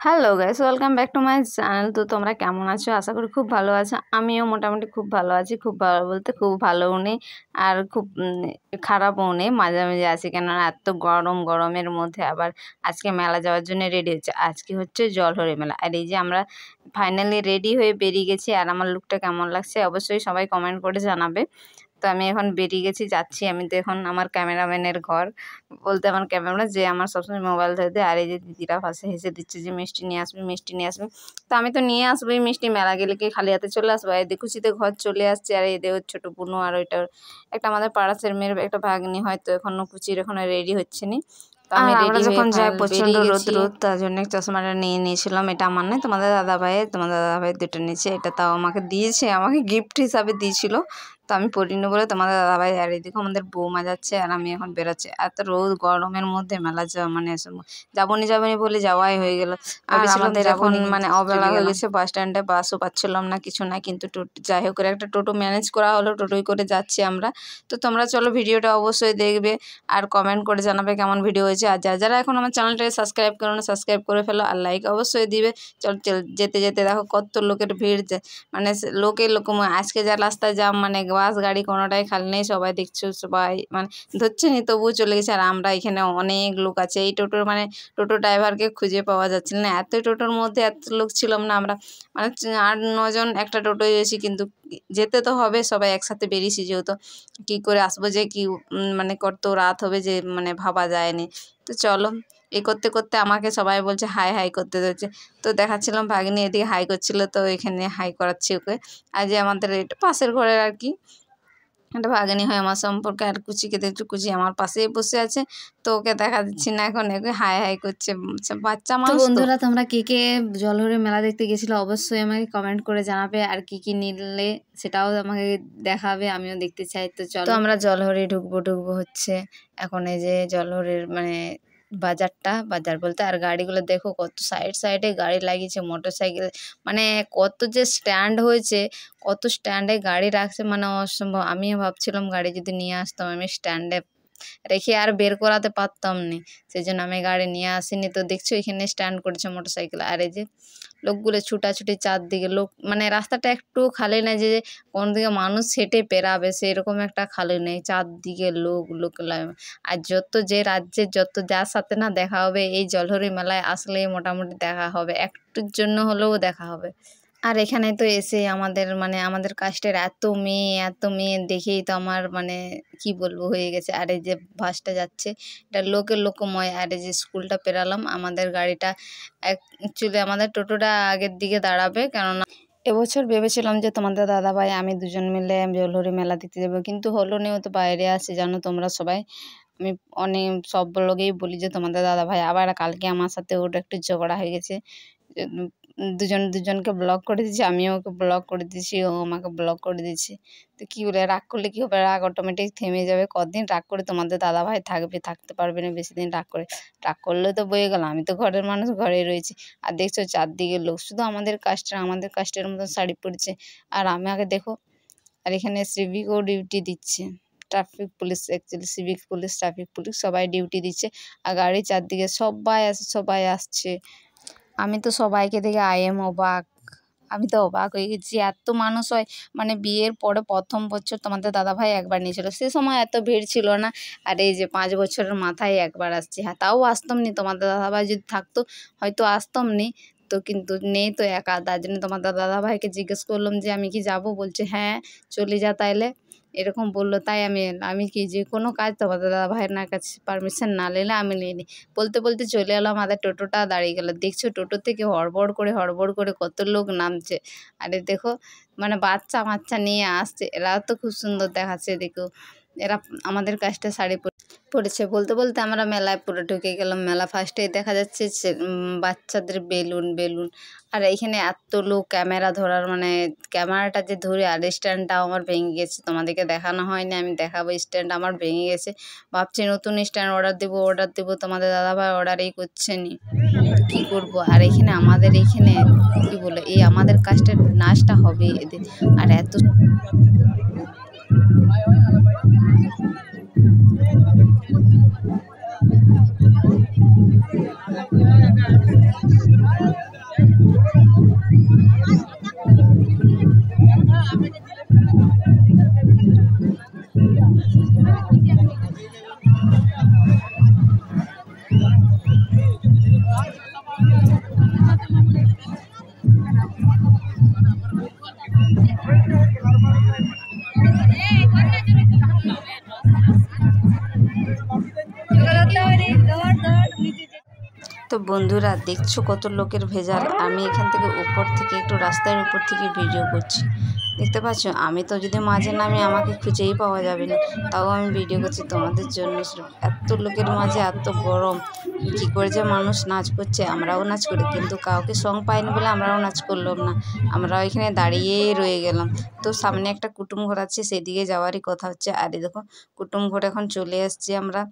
Hello guys, welcome back to my channel. তো তোমরা কেমন আছো? আশা করি খুব ভালো আছো। আমিও মোটামুটি খুব ভালো আছি। খুব ভালো বলতে খুব ভালোও নেই আর খুব খারাপও নেই, মাঝামাঝি আছি। কেননা এত গরমের মধ্যে আবার আজকে মেলা যাওয়ার জন্য রেডি হচ্ছে। আজকে হচ্ছে জলহরি মেলা, আর এই যে আমরা ফাইনালি রেডি হয়ে বেরিয়ে গেছি। আর আমার লুকটা কেমন লাগছে অবশ্যই সবাই কমেন্ট করে জানাবে। তো আমি এখন বেরিয়ে গেছি, যাচ্ছি। আমি তো এখন আমার ক্যামেরাম্যানের ঘর বলতে আমার ক্যামেরা যে আমার সবসময় মোবাইল ধরে দেয়। আর এই যে দিদিরা পাশে হেসে দিচ্ছে যে মিষ্টি নিয়ে আসবি, মিষ্টি নিয়ে আসবি। তো আমি তো নিয়ে আসবোই মিষ্টি, মেলা গেলে কি খালি হাতে চলে আসবো? এই খুশিতে ঘর চলে আসছে। আর এই ওর ছোটো বুনু আর ওইটা একটা আমাদের পাড়াশের মেয়ের একটা ভাগ্নি, হয়তো এখনো কুচির এখনো রেডি হচ্ছে নি। তো আমি রেডি যখন যাই প্রচন্ড রোদ, তার জন্য চশমাটা নিয়ে নিয়েছিলাম। এটা আমার নয়, তোমাদের দাদাভাইয়ের দুটো নিয়েছে। এটা তাও আমাকে দিয়েছে, আমাকে গিফট হিসাবে দিয়েছিল। তো আমি পড়িনি বলে তোমাদের দাদাভাই। আর এদিকে আমাদের বৌমা যাচ্ছে আর আমি এখন বেরোচ্ছি। এত রোদ গরমের মধ্যে মেলা যাওয়া মানে যাবনি বলে যাওয়াই হয়ে গেল। আর আমাদের এখন মানে অবেলা হয়ে গেছে, বাস স্ট্যান্ডে বাসও পাচ্ছিলাম না, কিছু না। কিন্তু যাই হোক করে একটা টোটো ম্যানেজ করা হলো, টোটোই করে যাচ্ছি আমরা। তো তোমরা চলো ভিডিওটা অবশ্যই দেখবে আর কমেন্ট করে জানাবে কেমন ভিডিও হয়েছে। আর যারা এখন আমার চ্যানেলটাকে সাবস্ক্রাইব করো না, সাবস্ক্রাইব করে ফেলো আর লাইক অবশ্যই দিবে। চল যেতে যেতে দেখো কত লোকের ভিড়, মানে লোক আজকে যা রাস্তায় যাম, মানে বাস গাড়ি কোনোটাই খালি নেই। সবাই দেখছো, সবাই মানে ধরছে নি, তবুও চলে গেছে। আর আমরা এখানে অনেক লোক আছে। এই টোটোর মানে টোটো ড্রাইভারকে খুঁজে পাওয়া যাচ্ছিল না, এত টোটোর মধ্যে এত লোক ছিলাম না আমরা, মানে 8-9 জন একটা টোটোয় এসেছি। কিন্তু যেতে তো হবে, সবাই একসাথে বেরিয়েছি যেহেতু। কী করে আসবো যে কি মানে কত রাত হবে যে মানে ভাবা যায়নি। তো চলো, এই করতে করতে আমাকে সবাই বলছে হাই হাই করতে দিচ্ছে। তো দেখাচ্ছিলাম ভাগ্নি এদিকে হাই করছিল, তো এখানে হাই করাচ্ছি ওকে। আর যে আমাদের এটা পাশের ঘরের আর কি একটা ভাগ্নি হয় আমার সম্পর্কে। আর কুচিকে দেখছো, কুচি আমার পাশেই বসে আছে। তো ওকে দেখা দিচ্ছি না এখন, একে হাই হাই করছে, বাচ্চা মানুষ। তো বন্ধুরা, তোমরা কে কে জলহরি মেলা দেখতে গেছিলো অবশ্যই আমাকে কমেন্ট করে জানাবে। আর কি কি নিলে সেটাও আমাকে দেখাবে, আমিও দেখতে চাই। তো চলো, তো আমরা জলহরি ঢুকবো হচ্ছে এখন। এই যে জলহরির মানে বাজার বলতে। আর গাড়িগুলো দেখো কত সাইডে গাড়ি লাগিয়েছে, মোটর সাইকেল, মানে কত যে স্ট্যান্ড হয়েছে, কত স্ট্যান্ডে গাড়ি রাখছে, মানে অসম্ভব। আমিও ভাবছিলাম গাড়ি যদি নিয়ে আসতাম, আমি স্ট্যান্ডে রেখে আর বের করাতে পারতাম না, সেই জন্য আমি গাড়ি নিয়ে আসিনি। তো দেখছো এখানে স্ট্যান্ড করেছে মোটর সাইকেল। আর এই যে লোকগুলো ছুটাছুটি, চারদিকে লোক, মানে রাস্তাটা একটু খালি নেই যে কোন দিকে মানুষ হেঁটে পেরাবে, সেরকম একটা খালি নেই, চারদিকে লোক। আর যে রাজ্যের যার সাথে না দেখা হবে, এই জলহরি মেলায় আসলেই মোটামুটি দেখা হবে, একটুর জন্য হলেও দেখা হবে। আর এখানে তো এসে আমাদের কাস্টের এত মেয়ে দেখেই তো আমার মানে কি বলবো হয়ে গেছে। আর এই যে বাসটা যাচ্ছে, এটা লোকময়। আর এই যে স্কুলটা পেরালাম, আমাদের গাড়িটা অ্যাকচুয়ালি আমাদের টোটোটা আগের দিকে দাঁড়াবে, কেননা এবছর ভেবেছিলাম যে তোমাদের দাদাভাই আমি দুজন মিলে জলহরি মেলা দিতে যাবো, কিন্তু হলো নিও। তো বাইরে আছে, জানো তোমরা সবাই। আমি অনেক সব লোকেই বলি যে তোমাদের দাদাভাই আবার কালকে আমার সাথে ওটা একটু ঝগড়া হয়ে গেছে। দুজনকে ব্লক করে দিয়েছি, আমিও ওকে ব্লক করে দিয়েছি, ও আমাকে ব্লক করে দিয়েছে। তো কী বলে, রাগ করলে কী হবে? রাগ অটোমেটিক থেমে যাবে। কদিন রাগ করে তোমাদের দাদাভাই থাকতে পারবে না বেশি দিন। রাগ করলে তো বয়ে গেল, আমি তো ঘরের মানুষ, ঘরেই রয়েছি। আর দেখছো চারদিকে লোক, শুধু আমাদের কাস্টের মতন শাড়ি পরেছে। আর আমাকে দেখো, আর এখানে সিভিকও ডিউটি দিচ্ছে, traffic police, actually civic police, traffic police সবাই ডিউটি দিচ্ছে। আর গাড়ির চারদিকে সবাই আসছে। আমি তো সবাইকে দেখে অবাক। আমি তো অবাক হয়ে গেছি, এত মানুষ হয়। মানে বিয়ের পরে প্রথম বছর তোমাদের দাদাভাই একবার নিয়েছিল, সে সময় এত ভিড় ছিল না। আর এই যে 5 বছরের মাথায় একবার আসছি। হ্যাঁ, তাও আসতাম নি, তোমাদের দাদাভাই যদি থাকতো হয়তো আসতাম নি। তো কিন্তু নেই তো একা, তার জন্য তোমাদের দাদাভাইকে জিজ্ঞেস করলাম যে আমি কি যাব? বলছে হ্যাঁ চলে যা তাইলে, এরকম বললো। তাই আমি কি যে কোনো কাজ তোমাদের দাদাভাইয়ের না কাছে পারমিশন না নিলে আমি নিইনি। বলতে চলে এলাম, আমাদের টোটোটা দাঁড়িয়ে গেল। দেখছো টোটো থেকে হড়বড় করে কত লোক নামছে। আরে দেখো, মানে বাচ্চা নিয়ে আসছে, এরাও তো খুব সুন্দর দেখাচ্ছে। দেখো এরা আমাদের কাছটা শাড়ি পড়েছে। বলতে আমরা মেলায় পুরো ঢুকে গেলাম। মেলা ফার্স্টেই দেখা যাচ্ছে বাচ্চাদের বেলুন। আর এইখানে এত লোক ক্যামেরা ধরার, মানে ক্যামেরাটা যে ধরে, আর স্ট্যান্ডটাও আমার ভেঙে গেছে, তোমাদেরকে দেখানো হয়নি, আমি দেখাবো। স্ট্যান্ড আমার ভেঙে গেছে, ভাবছি নতুন স্ট্যান্ড অর্ডার দেবো। তোমাদের দাদাভাই অর্ডারই করছে নি, তো কী করবো। আর আমাদের এইখানে কি বলে, এই আমাদের কাস্টের নাচটা হবে এদের। আর এত তো বন্ধুরা দেখছো কত লোকের ভেজাল। আমি এখান থেকে উপর থেকে একটু রাস্তার উপর থেকে ভিডিও করছি, দেখতে পাচ্ছ। আমি তো যদি মাঝে নামি আমাকে খুঁজেই পাওয়া যাবে না, তাও আমি ভিডিও করছি তোমাদের জন্য। এত লোকের মাঝে এত গরম, কী করে যে মানুষ নাচ করছে। আমরাও নাচ করি, কিন্তু কাউকে সং পাইনি বলে আমরাও নাচ করলাম না, আমরাও এখানে দাঁড়িয়েই রয়ে গেলাম। তো সামনে একটা কুটুম ঘর আছে, সেদিকে যাওয়ারই কথা হচ্ছে। আর এই দেখো কুটুম ঘর এখন চলে এসছি, আমরা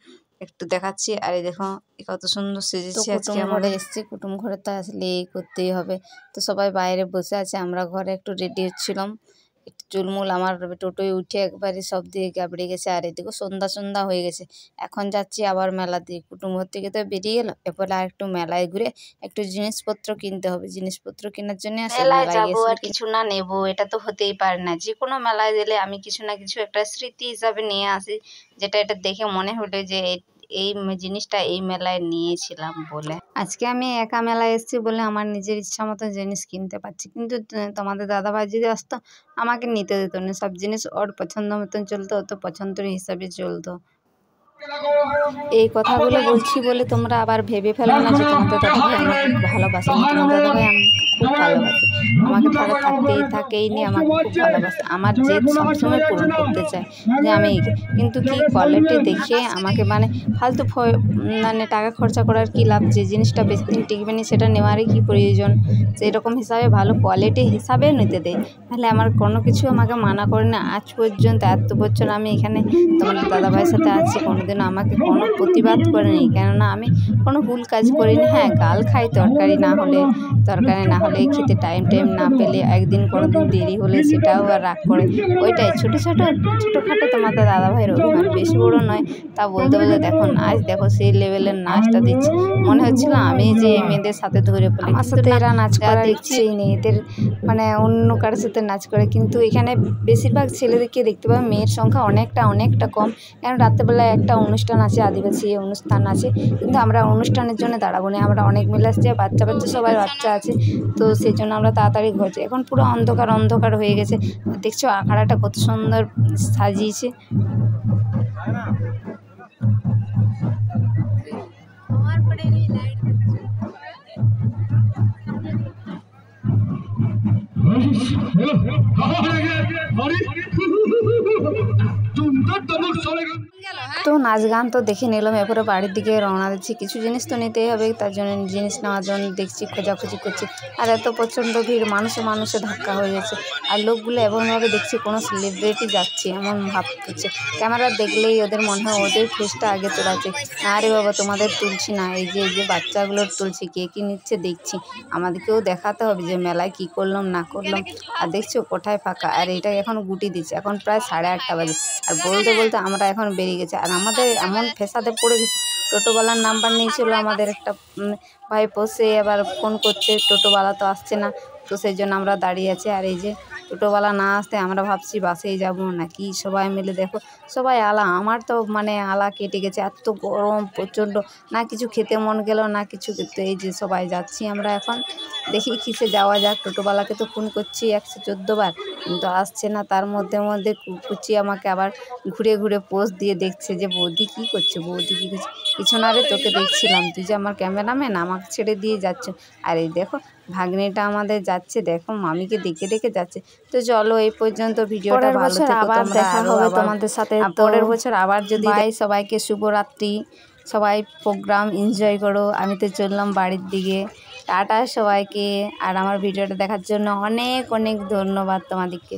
একটু দেখাচ্ছি। আর এই দেখো কত সুন্দর সেজেছি আজকে আমরা এসছি। কুটুম ঘরে তো আসলে এই করতেই হবে। তো সবাই বাইরে বসে আছে, আমরা ঘরে একটু রেডি হচ্ছিলাম। একটু চুলমুল আমার টোটোয় উঠে একবারে সব দিয়ে গাবড়ে গেছে। আর এদিকে সন্ধ্যা হয়ে গেছে। এখন যাচ্ছি আবার মেলা দিয়ে। কুটুম ঘর থেকে তো বেরিয়ে গেলাম, এরপরে আর একটু মেলায় ঘুরে একটু জিনিসপত্র কিনতে হবে। জিনিসপত্র কেনার জন্য মেলায় যাবো আর কিছু না নেবো, এটা তো হতেই পারে না। যে কোনো মেলায় গেলে আমি কিছু না কিছু একটা স্মৃতি হিসাবে নিয়ে আসি, যেটা এটা দেখে মনে হলো যে এই জিনিসটা এই মেলায় নিয়েছিলাম বলে। আজকে আমি একা মেলায় এসেছি বলে আমার নিজের ইচ্ছা মতো জিনিস কিনতে পারছি, কিন্তু তোমাদের দাদাভাই যদি আসতো আমাকে নিতে দিত না। সব জিনিস ওর পছন্দ মতন চলতো, তো পছন্দের হিসাবে চলতো। এই কথাগুলো বলছি বলে তোমরা আবার ভেবে ফেলো না যে তোমাদের দাদাভাই আমাকে ভালোবাসে না। তোমাদের দাদাভাই আমাকে খুব ভালোবাসে, আমাকে থাকেই নিয়ে আমাকে খুব ভালোবাসে। আমার জেদ সবসময় পূরণ করতে চায় যে আমি, কিন্তু কি কোয়ালিটি দেখে আমাকে মানে ফালতু মানে টাকা খরচা করার কি লাভ? যে জিনিসটা বেশি দিন টিকবে না সেটা নেওয়ারই কি প্রয়োজন? সেই রকম হিসাবে ভালো কোয়ালিটি হিসাবে নিতে দেয়, তাহলে আমার কোনো কিছু আমাকে মানা করে না। আজ পর্যন্ত এত বছর আমি এখানে তোমাদের দাদাভাইয়ের সাথে আছি, কোনোদিনও আমাকে কোনো প্রতিবাদ করেনি, কেননা আমি কোনো ভুল কাজ করিনি। হ্যাঁ, গাল খাই তরকারি না হলে খেতে টাইম না পেলে, একদিন কোনোদিন দেরি হলে সেটাও আর রাগ করে। ওইটাই ছোটোখাটো তোমাদের দাদাভাইয়ের অভিমান, বেশি বড় নয়। তা বলতে দেখো নাচ, দেখো সেই লেভেলের নাচটা দিচ্ছে। মনে হচ্ছিল আমি যে এই মেয়েদের সাথে ধরে পড়ি। আমার সাথে এরা নাচ করা দেখছেই নেই, এদের মানে অন্য কারোর সাথে নাচ করে। কিন্তু এখানে বেশিরভাগ ছেলেদেরকে দেখতে পাবে, মেয়ের সংখ্যা অনেকটা কম। কারণ রাত্রেবেলায় একটা অনুষ্ঠান আছে, আদিবাসী অনুষ্ঠান আছে, কিন্তু আমরা অনুষ্ঠানের জন্য দাঁড়াবো না। আমরা অনেক মিলে আসছি, বাচ্চা সবাই বাচ্চা আছে, তো সেই জন্য আমরা তাড়াতাড়ি ঘর যাই। এখন পুরো অন্ধকার হয়ে গেছে। দেখছো আখড়াটা কত সুন্দর সাজিয়েছে। তো নাচ গান তো দেখে নিলাম, এরপরে বাড়ির দিকে রওনা দিচ্ছি। কিছু জিনিস তো নিতেই হবে, তার জন্য জিনিস নেওয়ার জন্য দেখছি, খোঁজাখুঁজি করছি। আর এত প্রচণ্ড ভিড়, মানুষে ধাক্কা হয়ে যাচ্ছে। আর লোকগুলো এমনভাবে দেখছি কোনো সেলিব্রিটি যাচ্ছে এমন ভাব করছে। ক্যামেরা দেখলেই ওদের মনে হয় ওদের ফেসটা আগে তোলাচ্ছে। না রে বাবা, তোমাদের তুলছি না, এই যে বাচ্চাগুলোর তুলছি। কে কী নিচ্ছে দেখছি, আমাদেরকেও দেখাতে হবে যে মেলায় কী করলাম না করলাম। আর দেখছো কোথায় ফাঁকা, আর এটা এখন গুটি দিচ্ছে। এখন প্রায় 8:30 বাজে, আর বলতে আমরা এখন বেরিয়ে গেছি। আর আমাদের এমন ফেসাদে পড়ে গেছে, টোটোওয়ালার নাম্বার নিয়েছিল আমাদের একটা ভাইপো, সে আবার ফোন করছে, টোটোওয়ালা তো আসছে না। তো সেই জন্য আমরা দাঁড়িয়ে আছি। আর এই যে টোটোওয়ালা না আসতে আমরা ভাবছি বাসেই যাবো নাকি। সবাই মিলে দেখো, সবাই আলা, আমার তো মানে আলা কেটে গেছে। এত গরম প্রচণ্ড, না কিছু খেতে মন গেল না কিছু। কিন্তু এই যে সবাই যাচ্ছি আমরা এখন, দেখি কিসে যাওয়া যাক। টোটোওয়ালাকে তো ফোন করছি 114 বার, কিন্তু আসছে না। তার মধ্যে কুচি আমাকে আবার ঘুরে পোজ দিয়ে দেখছে যে বৌদি কী করছে। কিছু না রে, তোকে দেখছিলাম, তুই যে আমার ক্যামেরাম্যান, আমাকে ছেড়ে দিয়ে যাচ্ছ। আর এই দেখো ভাগ্নিটা আমাদের যাচ্ছে, দেখো মামিকে দেখে যাচ্ছে। তো চলো এই পর্যন্ত ভিডিওটা ভালো থেকো, আবার দেখা হবে তোমাদের সাথে পরের বছর আবার যদি। সবাইকে শুভরাত্রি, সবাই প্রোগ্রাম এনজয় করো। আমি তো চললাম বাড়ির দিকে। টাটা সবাইকে। আর আমার ভিডিওটা দেখার জন্য অনেক ধন্যবাদ তোমাদেরকে।